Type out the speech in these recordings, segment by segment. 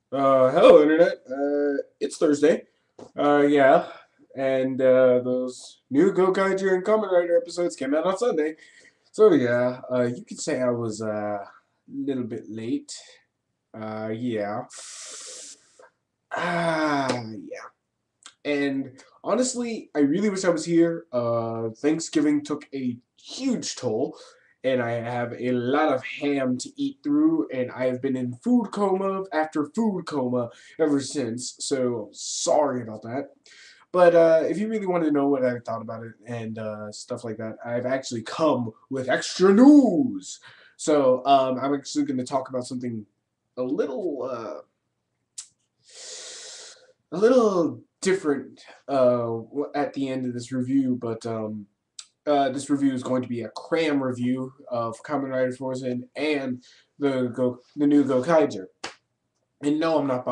Hello, Internet. It's Thursday. Yeah, and those new Gokaiger and Kamen Rider episodes came out on Sunday. So yeah, you could say I was a little bit late. Yeah. Yeah. And honestly, I really wish I was here. Thanksgiving took a huge toll, and I have a lot of ham to eat through, and I have been in food coma after food coma ever since. So sorry about that. But if you really want to know what I thought about it and stuff like that, I've actually come with extra news. So I'm actually going to talk about something a little a little different at the end of this review, but this review is going to be a cram review of Kamen Rider Fourze and the new Gokaiger. And no, I'm not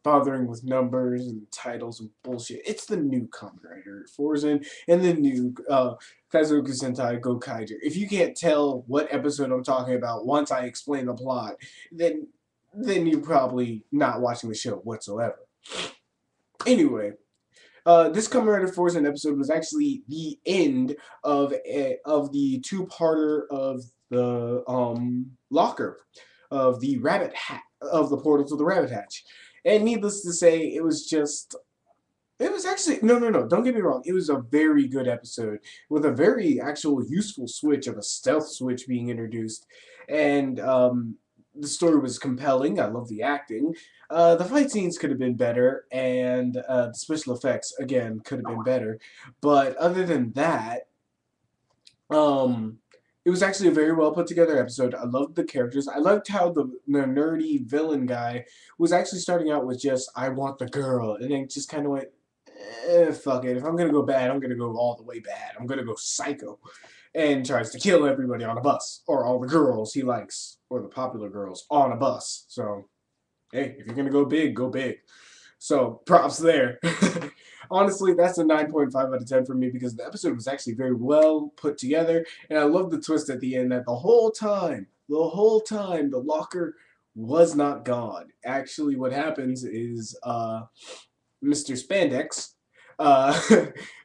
bothering with numbers and titles and bullshit. It's the new Kamen Rider Fourze and the new Kaizoku Sentai Gokaiger. If you can't tell what episode I'm talking about once I explain the plot, then you're probably not watching the show whatsoever. Anyway, this Kamen Rider Fourze episode was actually the end of the two-parter of the locker of the rabbit hat of the portal to the rabbit hatch, and needless to say, it was actually no, don't get me wrong, it was a very good episode with a very actual useful switch of a stealth switch being introduced, and the story was compelling. I love the acting. The fight scenes could have been better, and the special effects again could have been better. But other than that, um, it was actually a very well put together episode. I loved the characters. I liked how the nerdy villain guy was actually starting out with just "I want the girl," and then just kind of went, "Fuck it. If I'm gonna go bad, I'm gonna go all the way bad. I'm gonna go psycho," and tries to kill everybody on a bus or all the girls he likes or the popular girls on a bus. So hey, if you're gonna go big, go big. So props there. Honestly, that's a 9.5 out of 10 for me because the episode was actually very well put together, and I love the twist at the end that the whole time, the locker was not gone. Actually, what happens is Mr. Spandex uh,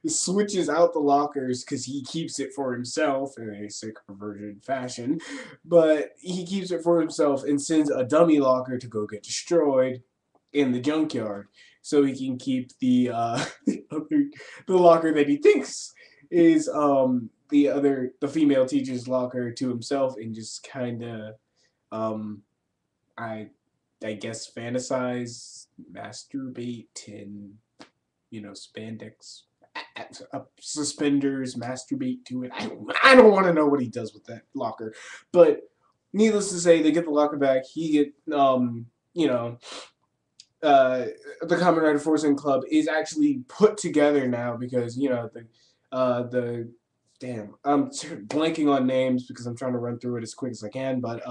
switches out the lockers because he keeps it for himself in a sick, perverted fashion. But he keeps it for himself and sends a dummy locker to go get destroyed in the junkyard so he can keep the locker that he thinks is the female teacher's locker to himself and just kind of um I I guess fantasize, masturbate, and spandex, suspenders, masturbate to it. I don't want to know what he does with that locker, but needless to say, they get the locker back. He get you know uh the Kamen Rider Forcing Club is actually put together now because the damn I'm blanking on names because I'm trying to run through it as quick as I can, but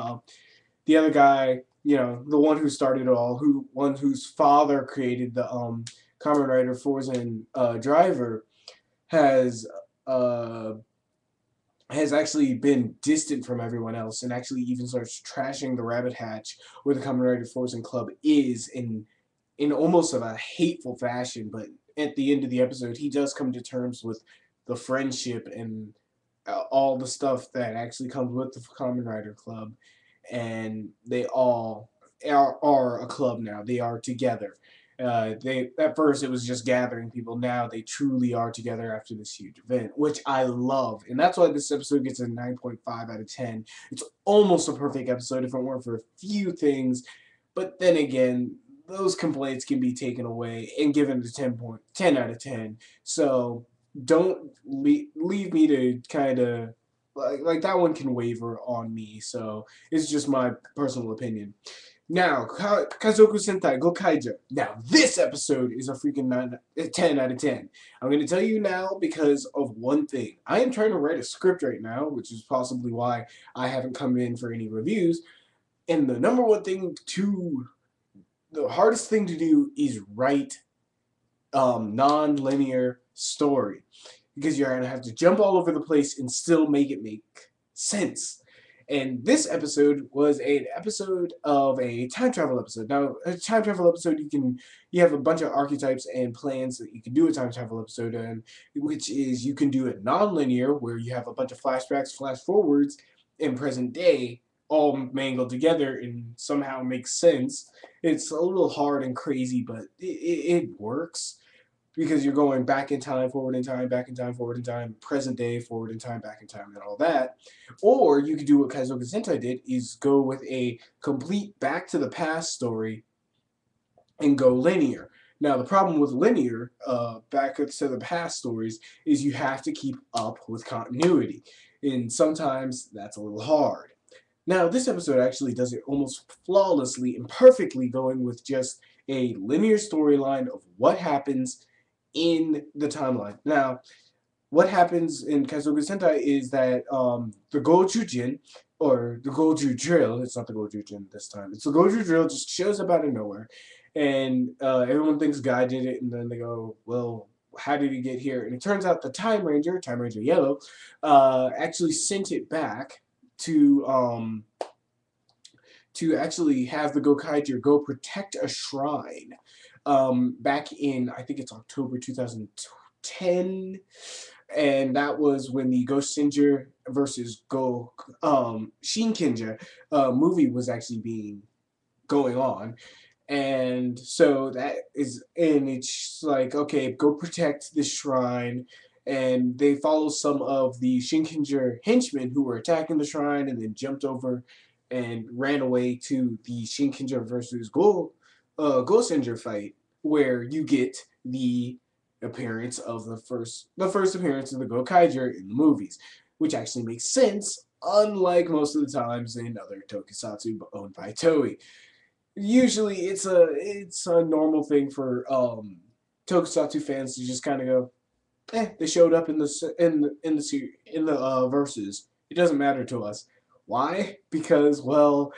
the other guy, the one who started it all, one whose father created the Kamen Rider Forzen driver, has uh, has actually been distant from everyone else and actually even starts trashing the Rabbit Hatch where the Kamen Rider Forzen Club is in almost of a hateful fashion. But at the end of the episode, he does come to terms with the friendship and all the stuff that actually comes with the Kamen Rider Club, and they all are a club now. They are together. They at first it was just gathering people. Now they truly are together after this huge event, which I love, and that's why this episode gets a 9.5 out of 10. It's almost a perfect episode if it weren't for a few things, but then again, those complaints can be taken away and given a 10 out of 10. So don't leave me to kind of like that one can waver on me. So it's just my personal opinion. Now, Kazoku Sentai Gokaiger. Now, this episode is a freaking 10 out of 10. I'm going to tell you now because of one thing. I am trying to write a script right now, which is possibly why I haven't come in for any reviews. And the number one thing the hardest thing to do is write non-linear story because you're going to have to jump all over the place and still make it make sense. And this episode was an episode of a time travel episode. Now, a time travel episode, you have a bunch of archetypes and plans that you can do a time travel episode in, which is you can do it non-linear, where you have a bunch of flashbacks, flash forwards, in present day, all mangled together and somehow makes sense. It's a little hard and crazy, but it works because you're going back in time, forward in time, back in time, forward in time, present day, forward in time, back in time, and all that. Or you could do what Kaizoku Sentai did, is go with a complete back to the past story and go linear. Now, the problem with linear, back to the past stories, is you have to keep up with continuity. And sometimes that's a little hard. Now, this episode actually does it almost flawlessly and perfectly, going with just a linear storyline of what happens in the timeline. Now, what happens in Kaizoku Sentai is that the Gojujin, or the Goju Drill, it's not the Gojujin this time, it's the Goju Drill, just shows up out of nowhere. And everyone thinks Guy did it, and then they go, well, how did he get here? And it turns out the Time Ranger Yellow, actually sent it back to actually have the Gokaiger go protect a shrine back in, I think it's October 2010, and that was when the Ghost Ginger versus Shinkinja movie was actually being going on. And so it's like, okay, go protect the shrine. And they follow some of the Shinkinger henchmen who were attacking the shrine and then jumped over and ran away to the Shinkinger versus Gossenger fight, where you get the appearance of the first appearance of the Gokaiger in the movies, which actually makes sense, unlike most of the times in other tokusatsu owned by Toei. Usually it's a normal thing for tokusatsu fans to just kind of go, they showed up in the verses. It doesn't matter to us. Why? Because, well,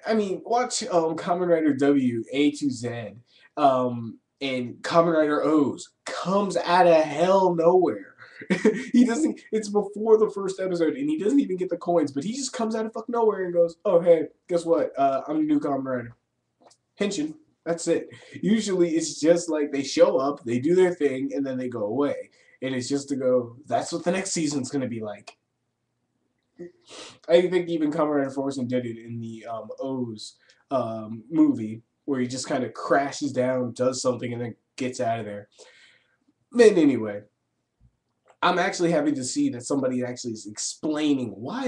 I mean, watch Kamen Rider W A to Z, and Kamen Rider O's comes out of hell nowhere. He doesn't. It's before the first episode, and he doesn't even get the coins, but he just comes out of fuck nowhere and goes, "Oh hey, guess what? I'm the new Kamen Rider." Henshin. That's it. Usually, it's just like they show up, they do their thing, and then they go away, and it's just to go. That's what the next season's gonna be like. I think even Kamen Rider Fourze did it in the O's movie, where he just kind of crashes down, does something, and then gets out of there. But anyway, I'm actually happy to see that somebody actually is explaining why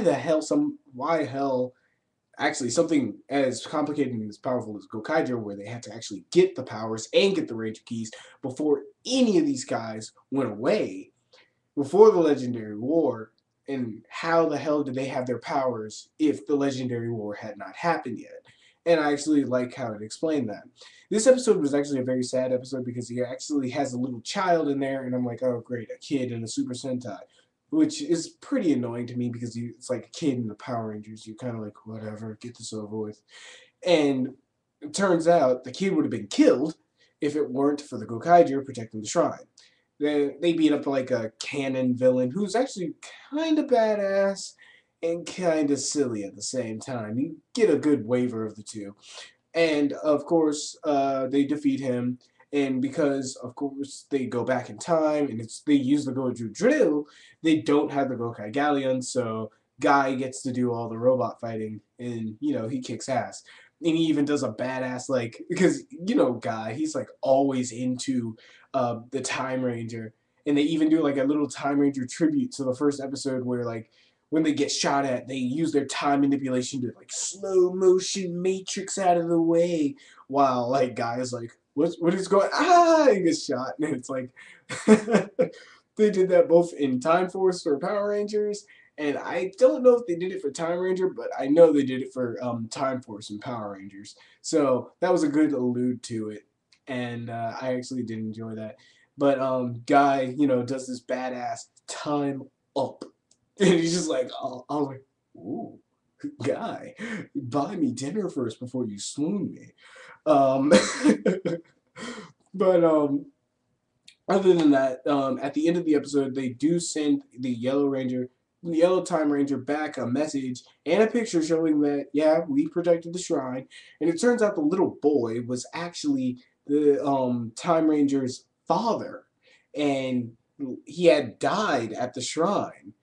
hell actually something as complicated and as powerful as Gokaiger, where they had to actually get the powers and get the Ranger keys before any of these guys went away, before the Legendary War. And how the hell did they have their powers if the Legendary War had not happened yet? And I actually like how it explained that. This episode was actually a very sad episode because he actually has a little child in there, and I'm like, oh great, a kid in a Super Sentai. Which is pretty annoying to me because it's like a kid in the Power Rangers. You're kind of like, whatever, get this over with. And it turns out the kid would have been killed if it weren't for the Gokaiger protecting the shrine. They beat up like a canon villain who's actually kind of badass and kind of silly at the same time. You get a good waiver of the two. And of course, they defeat him. And because, of course, they go back in time and they use the Goju drill, they don't have the Gokai Galleon, so Guy gets to do all the robot fighting, and, he kicks ass. And he even does a badass, like, because, Guy, he's, like, always into the Time Ranger. And they even do, like, a little Time Ranger tribute to the first episode where, like, when they get shot at, they use their time manipulation to, like, slow motion matrix out of the way, while, like, Guy is like, what is going, he gets shot. And it's like, they did that both in Time Force for Power Rangers, and I don't know if they did it for Time Ranger, but I know they did it for Time Force and Power Rangers. So that was a good allude to it, and I actually did enjoy that. But Guy, does this badass time up, and he's just like, I was like, ooh, Guy, buy me dinner first before you swoon me. Um, but other than that, at the end of the episode, they do send the Yellow Ranger, Yellow Time Ranger back a message and a picture showing that, yeah, we protected the shrine. And it turns out the little boy was actually the Time Ranger's father. And he had died at the shrine.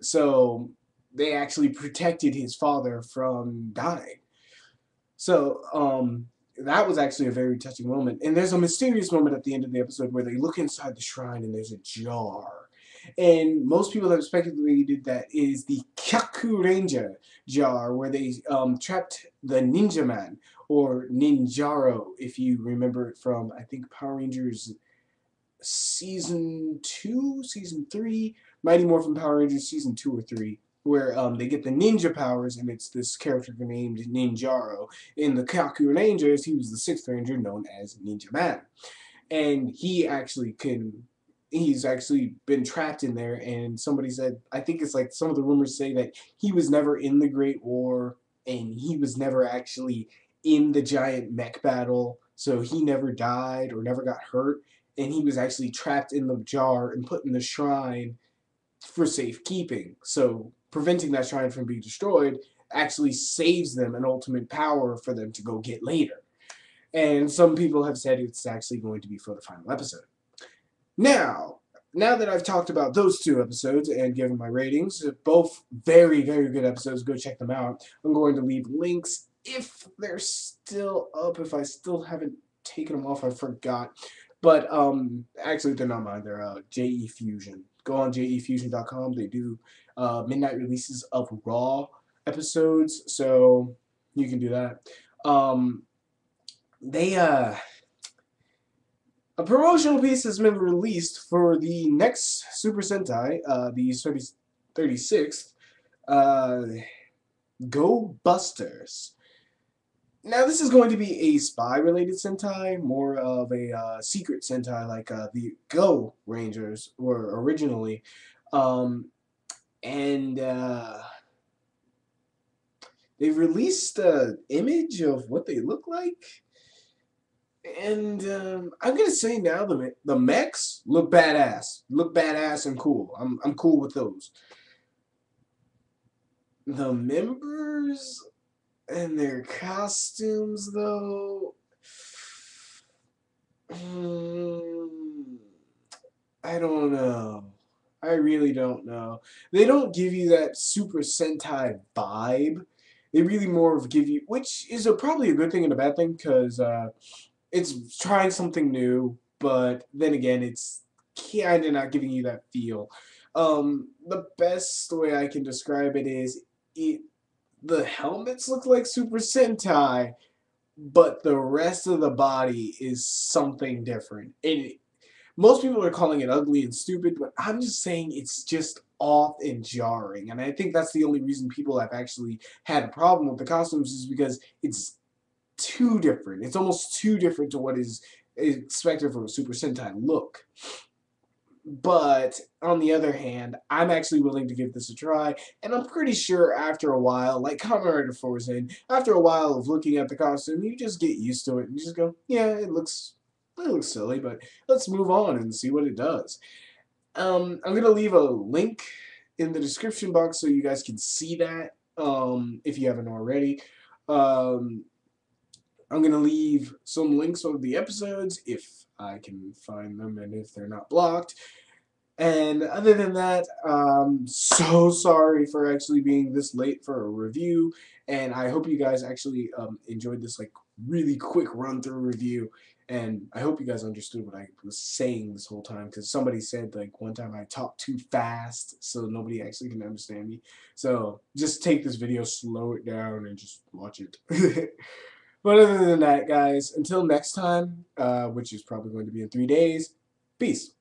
So they actually protected his father from dying. So, that was actually a very touching moment. And there's a mysterious moment at the end of the episode where they look inside the shrine and there's a jar. And most people have speculated that is the Kyaku Ranger jar where they trapped the Ninja Man, or Ninjaro, if you remember it from, I think, Power Rangers season 2, season 3, Mighty Morphin Power Rangers season 2 or 3, where they get the ninja powers, and it's this character named Ninjaro. In the Kaku Rangers, he was the 6th Ranger known as Ninja Man. And he's actually been trapped in there, and somebody said, I think it's like some of the rumors say that he was never in the Great War, and he was never actually in the giant mech battle, so he never died or never got hurt, and he was actually trapped in the jar and put in the shrine for safekeeping. So preventing that shrine from being destroyed actually saves them an ultimate power for them to go get later. And some people have said it's actually going to be for the final episode. Now that I've talked about those 2 episodes and given my ratings, both very, very good episodes, go check them out. I'm going to leave links if they're still up, if I still haven't taken them off, I forgot. But actually, they're not mine. They're JE Fusion. Go on jefusion.com. They do midnight releases of Raw episodes, so you can do that. A promotional piece has been released for the next Super Sentai, the 36th, Gobusters. Now, this is going to be a spy-related Sentai, more of a secret Sentai like the Go Rangers were originally. And they've released an image of what they look like. And I'm going to say now the mechs look badass. Look badass and cool. I'm cool with those. The members and their costumes, though, I don't know. I really don't know. They don't give you that Super Sentai vibe. They really more of give you, which is probably a good thing and a bad thing, because it's trying something new, but then again, it's kind of not giving you that feel. The best way I can describe it is the helmets look like Super Sentai, but the rest of the body is something different. Most people are calling it ugly and stupid, but I'm just saying it's just off and jarring. And I think that's the only reason people have actually had a problem with the costumes, is because it's too different. It's almost too different to what is expected from a Super Sentai look. But on the other hand, I'm actually willing to give this a try, and I'm pretty sure after a while, like Kamen Rider Fourze, after a while of looking at the costume, you just get used to it and you just go, yeah, it looks silly, but let's move on and see what it does. I'm gonna leave a link in the description box so you guys can see that, if you haven't already. I'm gonna leave some links of the episodes if I can find them and if they're not blocked. And other than that, so sorry for actually being this late for a review, and I hope you guys actually enjoyed this like really quick run-through review, and I hope you guys understood what I was saying this whole time, because somebody said like one time I talked too fast so nobody actually can understand me. So just take this video, slow it down, and just watch it. But other than that, guys, until next time, which is probably going to be in 3 days, peace.